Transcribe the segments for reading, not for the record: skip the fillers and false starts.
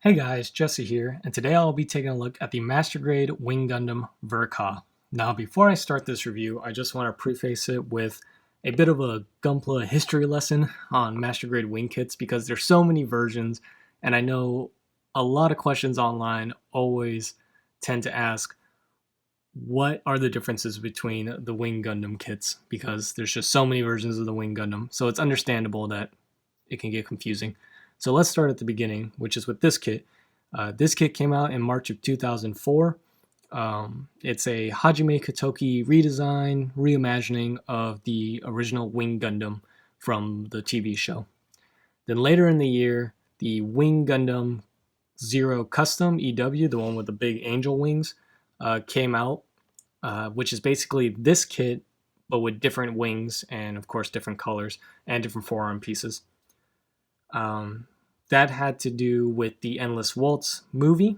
Hey guys, Jesse here, and today I'll be taking a look at the Master Grade Wing Gundam Ver. Now, before I start this review, I just want to preface it with a bit of a Gunpla history lesson on Master Grade Wing Kits because there's so many versions, and I know a lot of questions online always tend to ask, what are the differences between the Wing Gundam kits? Because there's just so many versions of the Wing Gundam, so it's understandable that it can get confusing. So let's start at the beginning, which is with this kit. This kit came out in March of 2004. It's a Hajime Katoki redesign, reimagining of the original Wing Gundam from the TV show. Then later in the year, the Wing Gundam Zero Custom EW, the one with the big angel wings, came out, which is basically this kit, but with different wings and, of course, different colors and different forearm pieces. That had to do with the Endless Waltz movie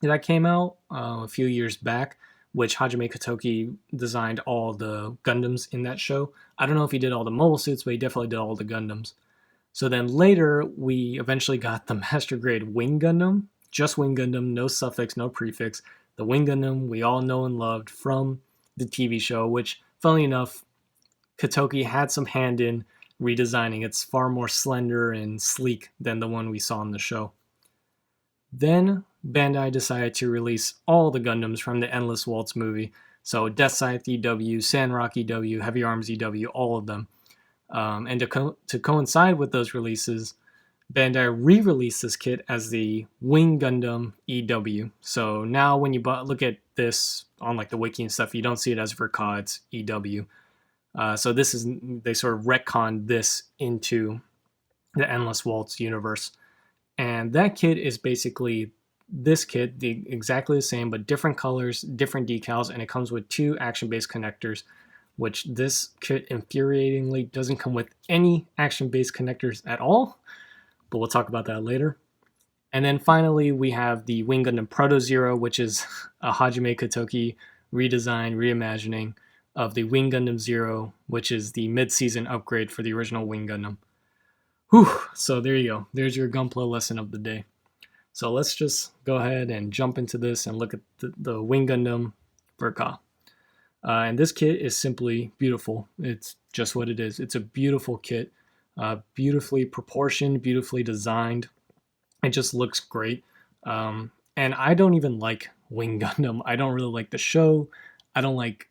that came out a few years back, which Hajime Katoki designed all the Gundams in that show. I don't know if he did all the mobile suits, but he definitely did all the Gundams. So then later, we eventually got the Master Grade Wing Gundam, just Wing Gundam, no suffix, no prefix. The Wing Gundam we all know and loved from the TV show, which, funnily enough, Katoki had some hand in redesigning. It's far more slender and sleek than the one we saw in the show. Then Bandai decided to release all the Gundams from the Endless Waltz movie. So Death Scythe EW, Sandrock EW, Heavy Arms EW, all of them. And to coincide with those releases, Bandai re-released this kit as the Wing Gundam EW. So now when you look at this on like the wiki and stuff, you don't see it as Verka, it's EW. So they sort of retconned this into the Endless Waltz universe. And that kit is basically this kit, exactly the same, but different colors, different decals, and it comes with 2 action-based connectors, which this kit infuriatingly doesn't come with any action-based connectors at all, but we'll talk about that later. And then finally, we have the Wing Gundam Proto Zero, which is a Hajime Katoki redesign, reimagining of the Wing Gundam Zero, which is the mid-season upgrade for the original Wing Gundam. Whew, so there you go. There's your Gunpla lesson of the day. So let's just go ahead and jump into this and look at the Wing Gundam Verka. And this kit is simply beautiful. It's just what it is. It's a beautiful kit, beautifully proportioned, beautifully designed. It just looks great. And I don't even like Wing Gundam. I don't really like the show. I don't like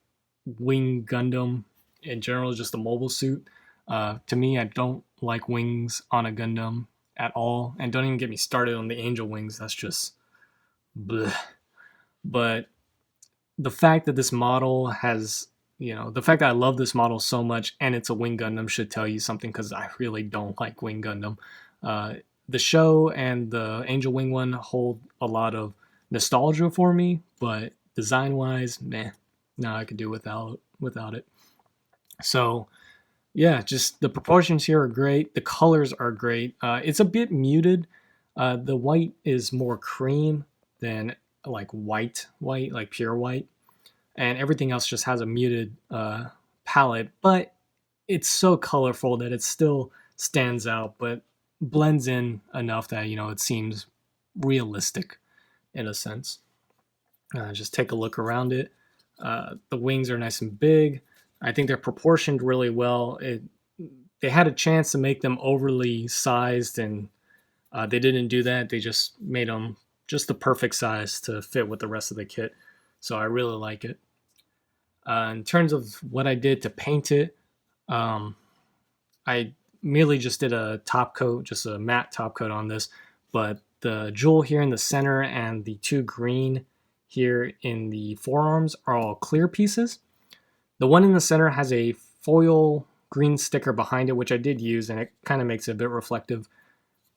Wing Gundam in general, just a mobile suit. To me, I don't like wings on a Gundam at all, and don't even get me started on the angel wings. That's just bleh. But the fact that this model has, the fact that I love this model so much and it's a Wing Gundam should tell you something, because I really don't like Wing Gundam. The show and the angel wing one hold a lot of nostalgia for me, but design-wise, meh. No, I could do without it. So, yeah, just the proportions here are great. The colors are great. It's a bit muted. The white is more cream than like white, like pure white. And everything else just has a muted palette, but it's so colorful that it still stands out, but blends in enough that, it seems realistic in a sense. Just take a look around it. The wings are nice and big. I think they're proportioned really well. They had a chance to make them overly sized, and they didn't do that. They just made them just the perfect size to fit with the rest of the kit. So I really like it. In terms of what I did to paint it, I merely just did a top coat, just a matte top coat on this. But the jewel here in the center and the 2 green here in the forearms are all clear pieces. The one in the center has a foil green sticker behind it, which I did use, and it kind of makes it a bit reflective.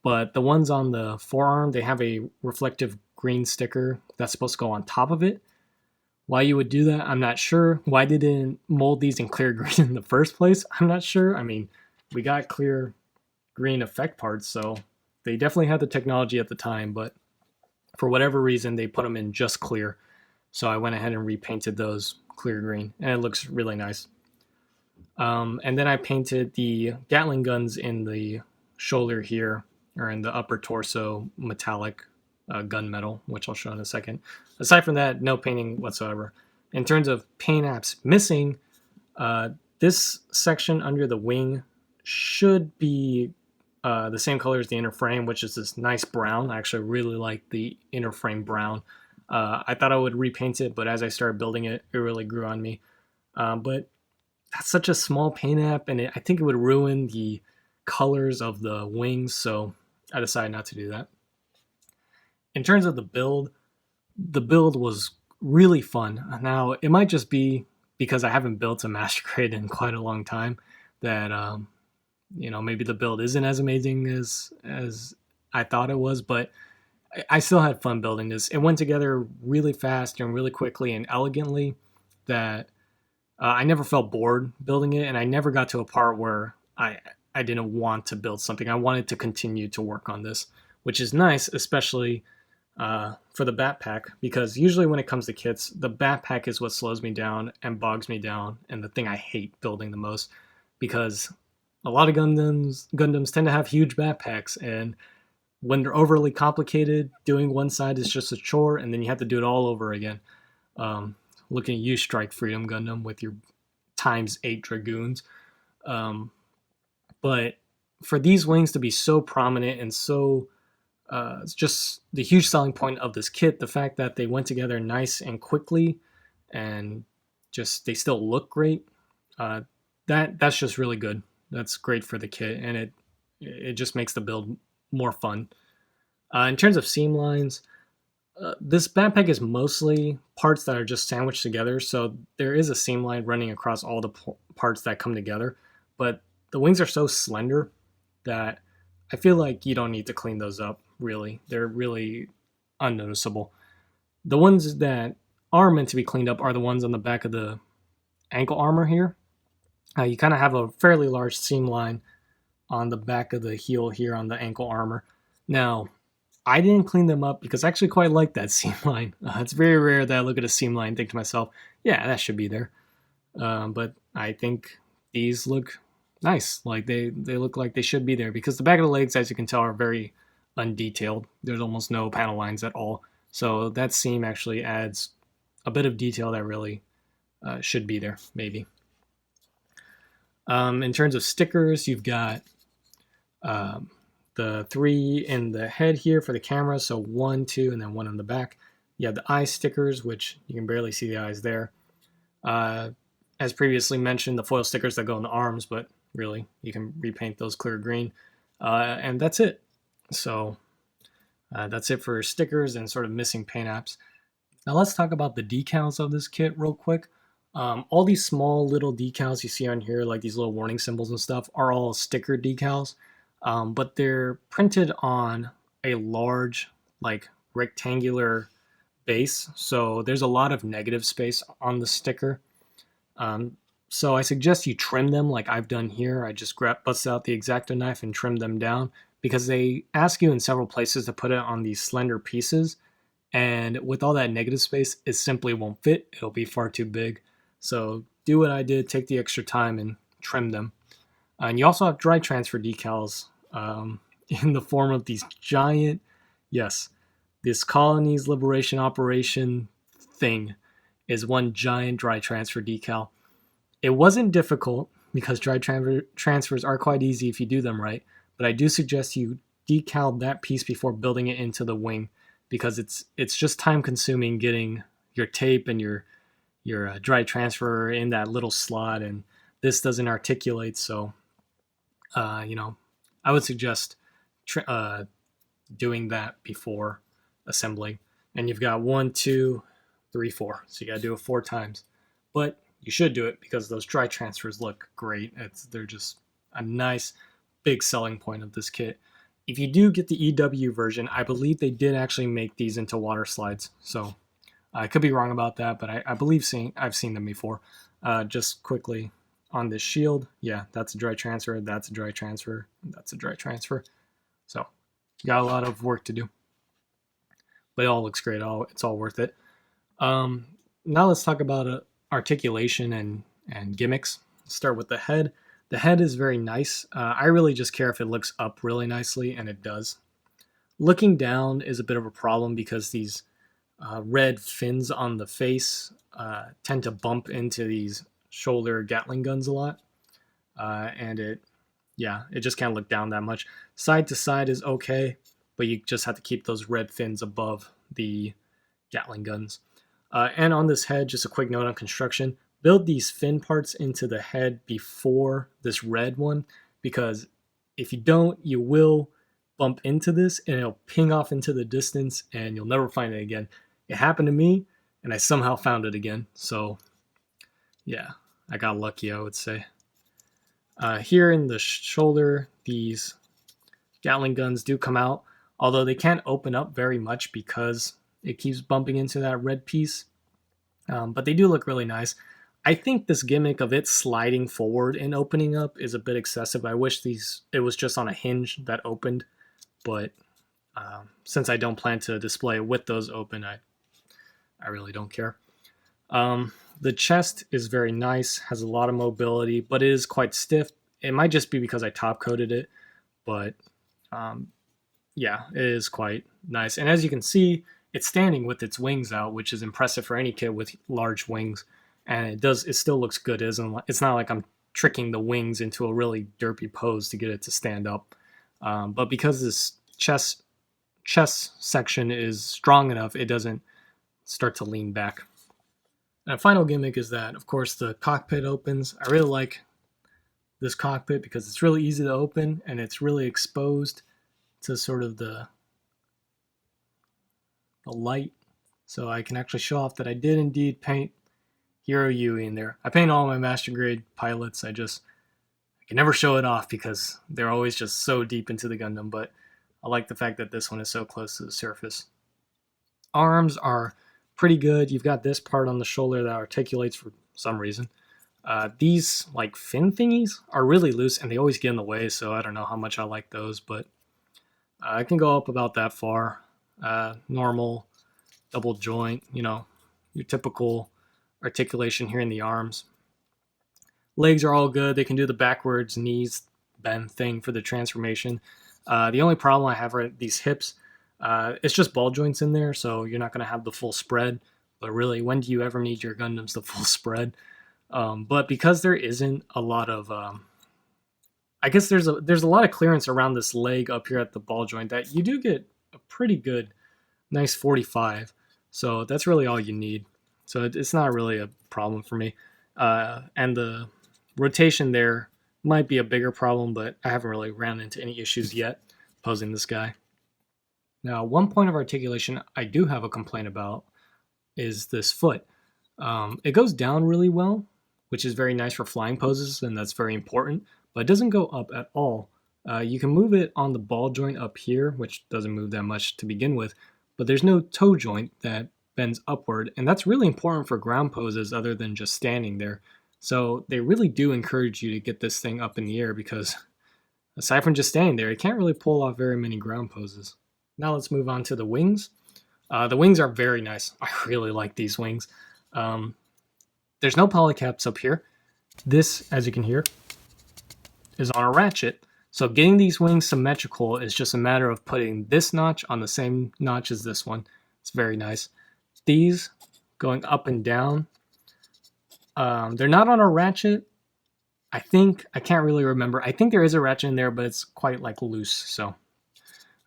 But the ones on the forearm, they have a reflective green sticker that's supposed to go on top of it. Why you would do that, I'm not sure. Why they didn't mold these in clear green in the first place, I'm not sure. I mean, we got clear green effect parts, so they definitely had the technology at the time, but for whatever reason, they put them in just clear. So I went ahead and repainted those clear green, and it looks really nice. And then I painted the Gatling guns in the shoulder here or in the upper torso metallic gunmetal, which I'll show in a second. Aside from that, no painting whatsoever. In terms of paint apps missing, uh, this section under the wing should be the same color as the inner frame, which is this nice brown. I actually really like the inner frame brown. I thought I would repaint it, but as I started building it, it really grew on me. But that's such a small paint app, and I think it would ruin the colors of the wings, so I decided not to do that. In terms of the build was really fun. Now, it might just be because I haven't built a Master Grade in quite a long time that maybe the build isn't as amazing as I thought it was, but I still had fun building this. It went together really fast and really quickly and elegantly that I never felt bored building it, and I never got to a part where I didn't want to build something. I wanted to continue to work on this, which is nice, especially for the backpack, because usually when it comes to kits, the backpack is what slows me down and bogs me down, and the thing I hate building the most, because a lot of Gundams tend to have huge backpacks, and when they're overly complicated, doing one side is just a chore, and then you have to do it all over again. Looking at you, Strike Freedom Gundam, with your ×8 Dragoons. But for these wings to be so prominent and so it's just the huge selling point of this kit, the fact that they went together nice and quickly and just they still look great, that's just really good. That's great for the kit, and it just makes the build more fun. In terms of seam lines, this backpack is mostly parts that are just sandwiched together, so there is a seam line running across all the parts that come together, but the wings are so slender that I feel like you don't need to clean those up, really. They're really unnoticeable. The ones that are meant to be cleaned up are the ones on the back of the ankle armor here. You kind of have a fairly large seam line on the back of the heel here on the ankle armor. Now, I didn't clean them up because I actually quite like that seam line. It's very rare that I look at a seam line and think to myself, yeah, that should be there. But I think these look nice. Like they look like they should be there, because the back of the legs, as you can tell, are very undetailed. There's almost no panel lines at all. So that seam actually adds a bit of detail that really should be there, maybe. In terms of stickers, you've got the 3 in the head here for the camera, so 1, 2, and then 1 on the back. You have the eye stickers, which you can barely see the eyes there. As previously mentioned, the foil stickers that go on the arms, but really, you can repaint those clear green. And that's it. So that's it for stickers and sort of missing paint apps. Now let's talk about the decals of this kit real quick. All these small little decals you see on here, like these little warning symbols and stuff, are all sticker decals, but they're printed on a large, like, rectangular base, so there's a lot of negative space on the sticker. So I suggest you trim them like I've done here. I just busted out the X-Acto knife and trimmed them down, because they ask you in several places to put it on these slender pieces, and with all that negative space, it simply won't fit. It'll be far too big. So do what I did, take the extra time and trim them. And you also have dry transfer decals in the form of these giant, yes, this Colonies Liberation Operation thing is one giant dry transfer decal. It wasn't difficult, because dry transfers are quite easy if you do them right, but I do suggest you decal that piece before building it into the wing, because it's just time consuming getting your tape and your dry transfer in that little slot, and this doesn't articulate, so I would suggest doing that before assembling. And you've got 1, 2, 3, 4, so you got to do it 4 times, but you should do it because those dry transfers look great. They're just a nice big selling point of this kit. If you do get the EW version, I believe they did actually make these into water slides, so I could be wrong about that, but I believe I've seen them before. Just quickly on this shield, yeah, that's a dry transfer, that's a dry transfer, that's a dry transfer. So got a lot of work to do, but it all looks great. It's all worth it. Now let's talk about articulation and gimmicks. Let's start with the head. The head is very nice. I really just care if it looks up really nicely, and it does. Looking down is a bit of a problem because these red fins on the face tend to bump into these shoulder Gatling guns a lot, and it just can't look down that much. Side to side is okay, but you just have to keep those red fins above the Gatling guns. And on this head, just a quick note on construction: build these fin parts into the head before this red one, because if you don't, you will bump into this and it'll ping off into the distance and you'll never find it again. It happened to me and I somehow found it again. So, yeah, I got lucky, I would say. Here in the shoulder, these Gatling guns do come out, although they can't open up very much because it keeps bumping into that red piece. But they do look really nice. I think this gimmick of it sliding forward and opening up is a bit excessive. I wish it was just on a hinge that opened, but since I don't plan to display it with those open, I really don't care. The chest is very nice, has a lot of mobility, but it is quite stiff. It might just be because I top coated it, but yeah, it is quite nice. And as you can see, it's standing with its wings out, which is impressive for any kit with large wings. And it still looks good. It's not like I'm tricking the wings into a really derpy pose to get it to stand up. But because this chest section is strong enough, it doesn't start to lean back. And a final gimmick is that, of course, the cockpit opens. I really like this cockpit because it's really easy to open and it's really exposed to sort of the light. So I can actually show off that I did indeed paint Hiro Yui in there. I paint all my master grade pilots. I can never show it off because they're always just so deep into the Gundam, but I like the fact that this one is so close to the surface. Arms are pretty good. You've got this part on the shoulder that articulates for some reason. These like fin thingies are really loose and they always get in the way, so I don't know how much I like those, but I can go up about that far. Normal double joint, your typical articulation here in the arms. Legs are all good. They can do the backwards knees bend thing for the transformation. The only problem I have are these hips. It's just ball joints in there, so you're not going to have the full spread. But really, when do you ever need your Gundams the full spread? But because there isn't a lot of, I guess there's a lot of clearance around this leg up here at the ball joint that you do get a pretty good, nice 45. So that's really all you need. So it's not really a problem for me. And the rotation there might be a bigger problem, but I haven't really ran into any issues yet posing this guy. Now, one point of articulation I do have a complaint about is this foot. It goes down really well, which is very nice for flying poses, and that's very important, but it doesn't go up at all. You can move it on the ball joint up here, which doesn't move that much to begin with, but there's no toe joint that bends upward, and that's really important for ground poses other than just standing there. So they really do encourage you to get this thing up in the air because aside from just standing there, it can't really pull off very many ground poses. Now let's move on to the wings. The wings are very nice. I really like these wings. There's no polycaps up here. This, as you can hear, is on a ratchet. So getting these wings symmetrical is just a matter of putting this notch on the same notch as this one. It's very nice. These going up and down, they're not on a ratchet. I can't really remember. I think there is a ratchet in there, but it's quite like loose. So,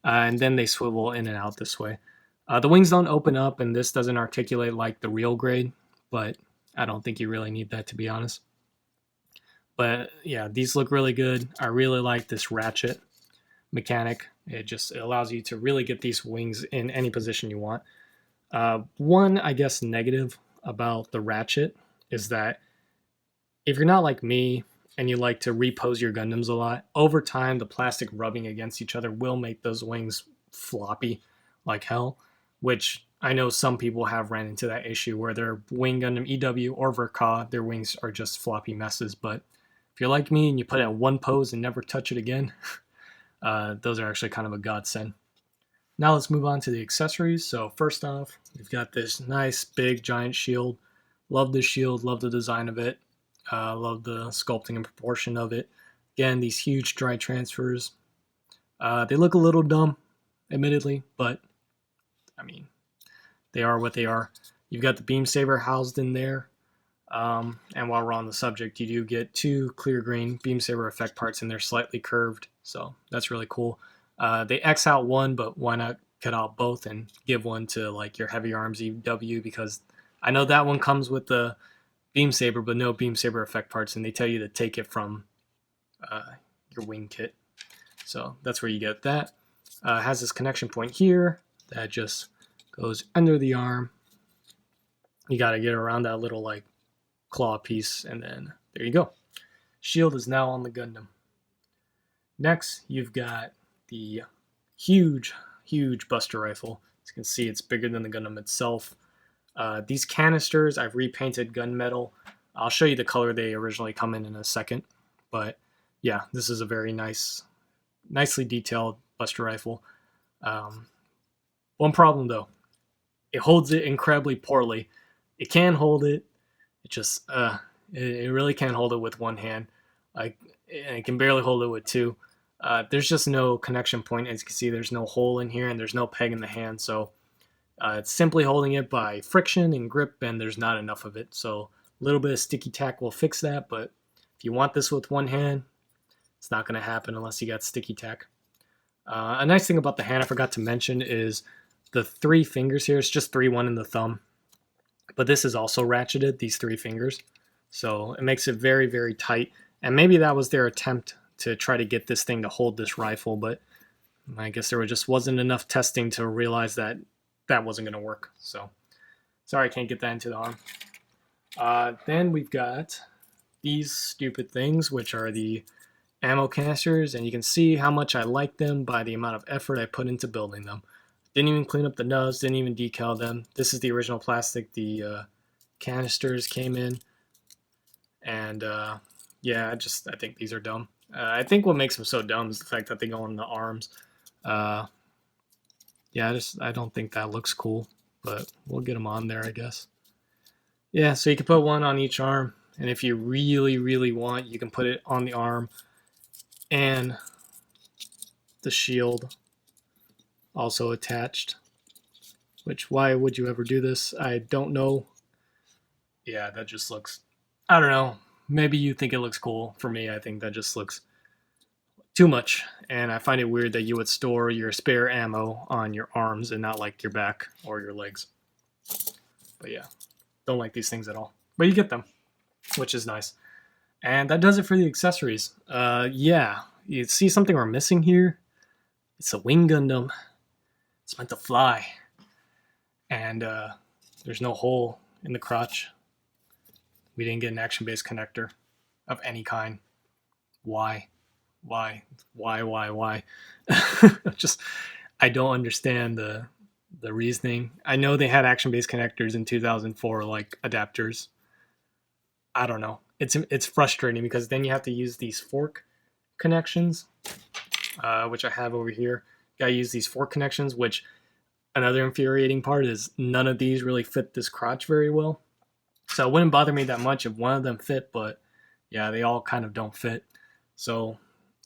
and then they swivel in and out this way. The wings don't open up, and this doesn't articulate like the real grade, but I don't think you really need that, to be honest. But yeah, these look really good. I really like this ratchet mechanic. It allows you to really get these wings in any position you want. One, I guess, negative about the ratchet is that if you're not like me and you like to repose your Gundams a lot, over time the plastic rubbing against each other will make those wings floppy like hell, which I know some people have ran into that issue where their Wing Gundam EW or Verka, their wings are just floppy messes. But if you're like me and you put it in one pose and never touch it again, those are actually kind of a godsend. Now let's move on to the accessories. So first off, we've got this nice big giant shield. Love this shield, love the design of it. I love the sculpting and proportion of it. Again, these huge dry transfers. They look a little dumb, admittedly, but I mean, they are what they are. You've got the beam saber housed in there. And while we're on the subject, you do get two clear green beam saber effect parts, and they're slightly curved, so that's really cool. They X out one, but why not cut out both and give one to like your heavy arms EW? Because I know that one comes with the beam saber, but no beam saber effect parts, and they tell you to take it from your wing kit. So that's where you get that. Has this connection point here that just goes under the arm. You got to get around that little like claw piece, and then there you go. Shield is now on the Gundam. Next, you've got the huge Buster Rifle. As you can see, it's bigger than the Gundam itself. These canisters, I've repainted gunmetal. I'll show you the color they originally come in a second. But yeah, this is a very nicely detailed Buster Rifle. One problem though, it holds it incredibly poorly. It can hold it. It just it really can't hold it with one hand. Like it can barely hold it with two. There's just no connection point. As you can see, there's no hole in here, and there's no peg in the hand. So it's simply holding it by friction and grip, and there's not enough of it. So a little bit of sticky tack will fix that. But if you want this with one hand, it's not going to happen unless you got sticky tack. A nice thing about the hand I forgot to mention is the 3 fingers here. It's just 3, 1 in the thumb. But this is also ratcheted, these 3 fingers. So it makes it very, very tight. And maybe that was their attempt to try to get this thing to hold this rifle, but I guess there just wasn't enough testing to realize that that wasn't going to work. So sorry, I can't get that into the arm. Then we've got these stupid things, which are the ammo canisters, and you can see how much I like them by the amount of effort I put into building them. Didn't even clean up the nubs, didn't even decal them. This is the original plastic the canisters came in. And yeah, I think these are dumb. I think what makes them so dumb is the fact that they go on the arms. Yeah, I don't think that looks cool, but we'll get them on there, I guess. Yeah, so you can put one on each arm, and if you really, really want, you can put it on the arm and the shield also attached. Which, why would you ever do this? I don't know. Yeah, that just looks, I don't know. Maybe you think it looks cool. For me, I think that just looks too much. And I find it weird that you would store your spare ammo on your arms and not like your back or your legs. But yeah, don't like these things at all. But you get them, which is nice. And that does it for the accessories. Yeah, you see something we're missing here? It's a Wing Gundam. It's meant to fly. And there's no hole in the crotch. We didn't get an action-based connector of any kind. Why? Just, I don't understand the reasoning. I know they had action-based connectors in 2004, like adapters. I don't know. It's frustrating because then you have to use these fork connections, which I have over here. You gotta use these fork connections, which another infuriating part is none of these really fit this crotch very well. So it wouldn't bother me that much if one of them fit, but yeah, they all kind of don't fit. So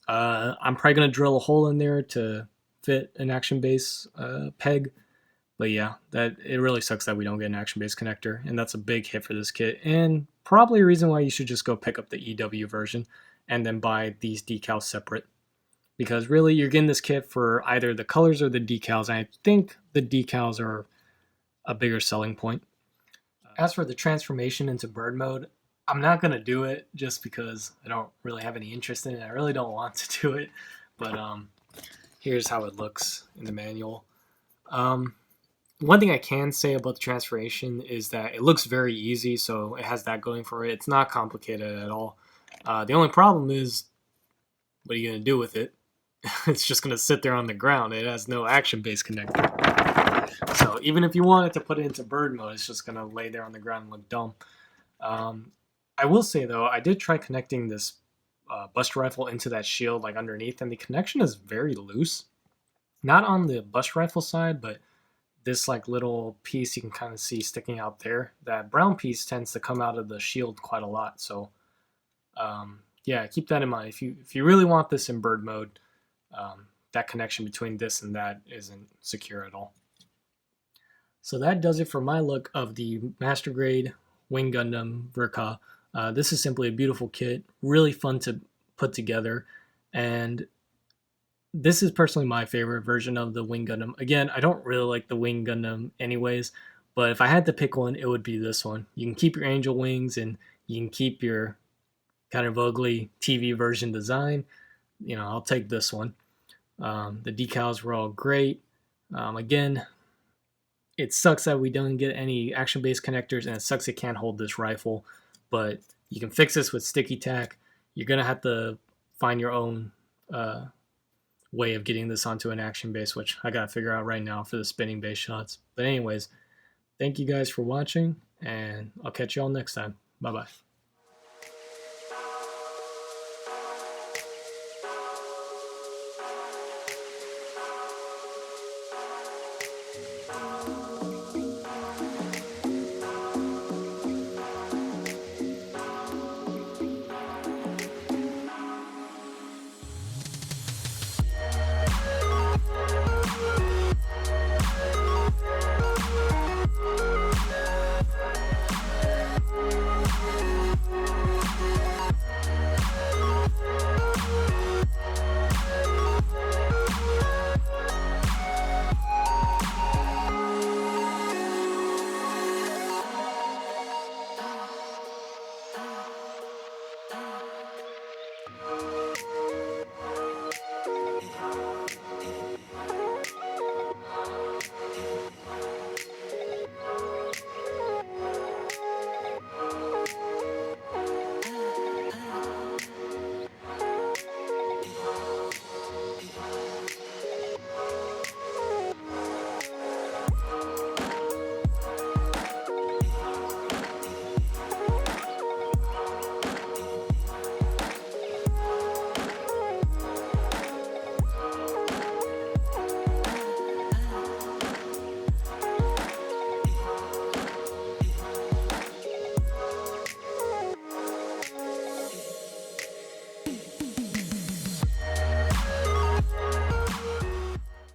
I'm probably going to drill a hole in there to fit an action base peg. But yeah, that it really sucks that we don't get an action base connector, and that's a big hit for this kit, and probably a reason why you should just go pick up the EW version and then buy these decals separate. Because really, you're getting this kit for either the colors or the decals, and I think the decals are a bigger selling point. As for the transformation into bird mode, I'm not going to do it just because I don't really have any interest in it. I really don't want to do it, but here's how it looks in the manual. One thing I can say about the transformation is that it looks very easy, so it has that going for it. It's not complicated at all. The only problem is, what are you going to do with it? It's just going to sit there on the ground. It has no action-based connector. So even if you wanted to put it into bird mode, it's just going to lay there on the ground and look dumb. I will say, though, I did try connecting this Buster Rifle into that shield, like underneath, and the connection is very loose. Not on the Buster Rifle side, but this like little piece you can kind of see sticking out there. That brown piece tends to come out of the shield quite a lot, so Yeah, keep that in mind. If you really want this in bird mode, that connection between this and that isn't secure at all. So that does it for my look of the Master Grade Wing Gundam Ver. This is simply a beautiful kit, really fun to put together, and this is personally my favorite version of the Wing Gundam. Again, I don't really like the Wing Gundam anyways, but if I had to pick one, it would be this one. You can keep your angel wings and you can keep your kind of ugly TV version design. I'll take this one. The decals were all great. Again, it sucks that we don't get any action-based connectors, and it sucks it can't hold this rifle, but you can fix this with sticky tack. You're gonna have to find your own way of getting this onto an action base, which I gotta figure out right now for the spinning base shots. But anyways, thank you guys for watching, and I'll catch you all next time. Bye bye.